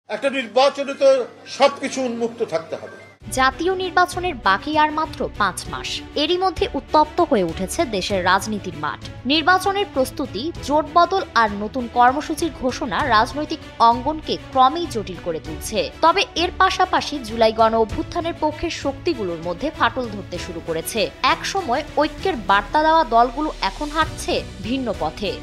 একটা নির্বাচনে তো সবকিছু উন্মুক্ত থাকতে হবে। জাতীয় নির্বাচনের বাকি আর মাত্র 5 মাস। এরই মধ্যে উত্তপ্ত হয়ে উঠেছে দেশের রাজনীতির মাঠ। নির্বাচনের প্রস্তুতি, জোট বদল আর নতুন কর্মসূচির ঘোষণা রাজনৈতিক অঙ্গনকে ক্রমেই জটিল করে তুলছে। তবে এর পাশাপাশি জুলাই গণ অভ্যুত্থানের পক্ষের শক্তিগুলোর মধ্যে ফাটল ধরতে শুরু করেছে। এক সময় ঐক্যের বার্তা দেওয়া দলগুলো এখন হাঁটছে ভিন্ন পথে।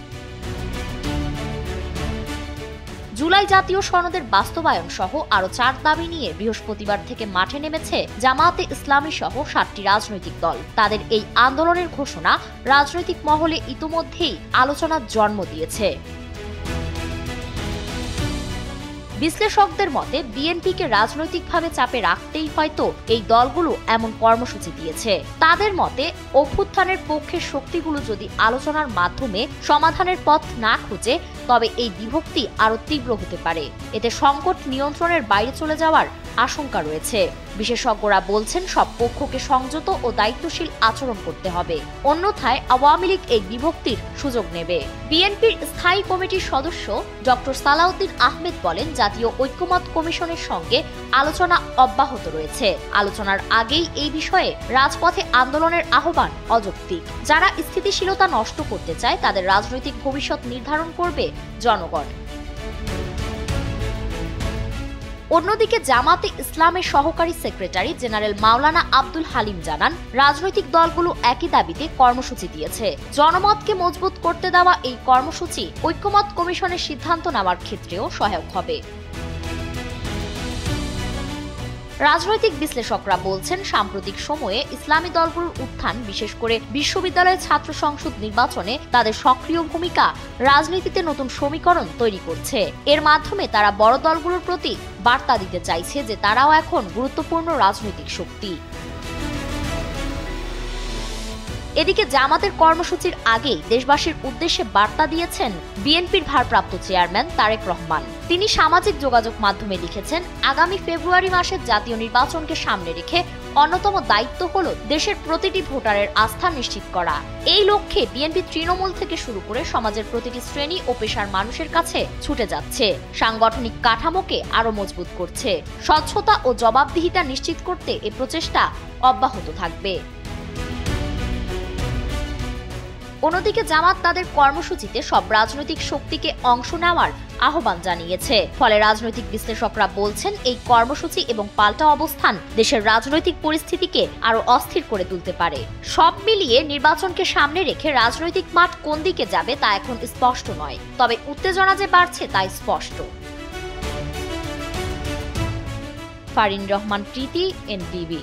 জুলাই জাতীয় সনদের বাস্তবায়ন সহ আরো 4 দাবি নিয়ে বৃহস্পতিবার থেকে মাঠে নেমেছে জামায়াতে ইসলামী সহ 7টি রাজনৈতিক দল। তাদের এই আন্দোলনের ঘোষণা রাজনৈতিক মহলে ইতোমধ্যেই আলোচনার জন্ম দিয়েছে। বিশ্লেষকদের মতে বিএনপিকে রাজনৈতিকভাবে চাপে রাখতেই হয়তো এই দলগুলো এমন কর্মসূচি দিয়েছে। তাদের মতে অভ্যুত্থানের পক্ষের শক্তিগুলো যদি আলোচনার মাধ্যমে সমাধানের পথ না খুঁজে তবে এই বিভক্তি আরো তীব্র হতে পারে। এতে সংকট নিয়ন্ত্রণের বাইরে চলে যাওয়ার আশঙ্কা রয়েছে। বিশেষজ্ঞরা বলছেন সব পক্ষকে সংযত ও দায়িত্বশীল আচরণ করতে হবে, অন্যথায় আওয়ামী লীগ এই বিভক্তির সুযোগ নেবে। বিএনপির স্থায়ী কমিটির সদস্য ডক্টর সালাউদ্দিন আহমেদ বলেন, জাতীয় ঐক্যমত কমিশনের সঙ্গে আলোচনা অব্যাহত রয়েছে। আলোচনার আগেই এই বিষয়ে রাজপথে আন্দোলনের আহ্বান অযৌক্তিক। যারা স্থিতিশীলতা নষ্ট করতে চায় তাদের রাজনৈতিক ভবিষ্যৎ নির্ধারণ করবে জনগণ। অন্যদিকে জামাতে ইসলামের সহকারী সেক্রেটারি জেনারেল মাওলানা আব্দুল হালিম জানান, রাজনৈতিক দলগুলো একই দাবিতে কর্মসূচি দিয়েছে। জনমতকে মজবুত করতে দেওয়া এই কর্মসূচি ঐক্যমত কমিশনের সিদ্ধান্ত নেওয়ার ক্ষেত্রেও সহায়ক হবে। রাজনৈতিক বিশ্লেষকরা বলছেন, সাম্প্রতিক সময়ে ইসলামী দলগুলোর উত্থান, বিশেষ করে বিশ্ববিদ্যালয়ের ছাত্র সংসদ নির্বাচনে তাদের সক্রিয় ভূমিকা রাজনীতিতে নতুন সমীকরণ তৈরি করছে। এর মাধ্যমে তারা বড় দলগুলোর প্রতি বার্তা দিতে চাইছে যে তারাও এখন গুরুত্বপূর্ণ রাজনৈতিক শক্তি। এদিকে জামাতের কর্মসূচির আগেই দেশবাসীর উদ্দেশ্যে বার্তা দিয়েছেন বিএনপির ভারপ্রাপ্ত চেয়ারম্যান তারেক রহমান। তিনি সামাজিক যোগাযোগ মাধ্যমে লিখেছেন, আগামী ফেব্রুয়ারি মাসের জাতীয় নির্বাচনকে সামনে রেখে অন্যতম দায়িত্ব হল দেশের প্রতিটি ভোটারের আস্থা নিশ্চিত করা। এই লক্ষ্যে বিএনপি তৃণমূল থেকে শুরু করে সমাজের প্রতিটি শ্রেণী ও পেশার মানুষের কাছে ছুটে যাচ্ছে, সাংগঠনিক কাঠামোকে আরো মজবুত করছে। স্বচ্ছতা ও জবাবদিহিতা নিশ্চিত করতে এ প্রচেষ্টা অব্যাহত থাকবে। অন্যদিকে জামাত তাদের কর্মসূচিতে সব রাজনৈতিক শক্তিকে অংশ নেওয়ার আহ্বান জানিয়েছে। ফলে রাজনৈতিক বিশ্লেষকরা বলছেন, এই কর্মসূচি এবং পাল্টা অবস্থান দেশের রাজনৈতিক পরিস্থিতিকে আরো অস্থির করে তুলতে পারে। সব মিলিয়ে নির্বাচনকে সামনে রেখে রাজনৈতিক মাঠ কোন দিকে যাবে তা এখন স্পষ্ট নয়, তবে উত্তেজনা যে বাড়ছে তা স্পষ্ট। ফারিন রহমান প্রীতি, এনটিভি।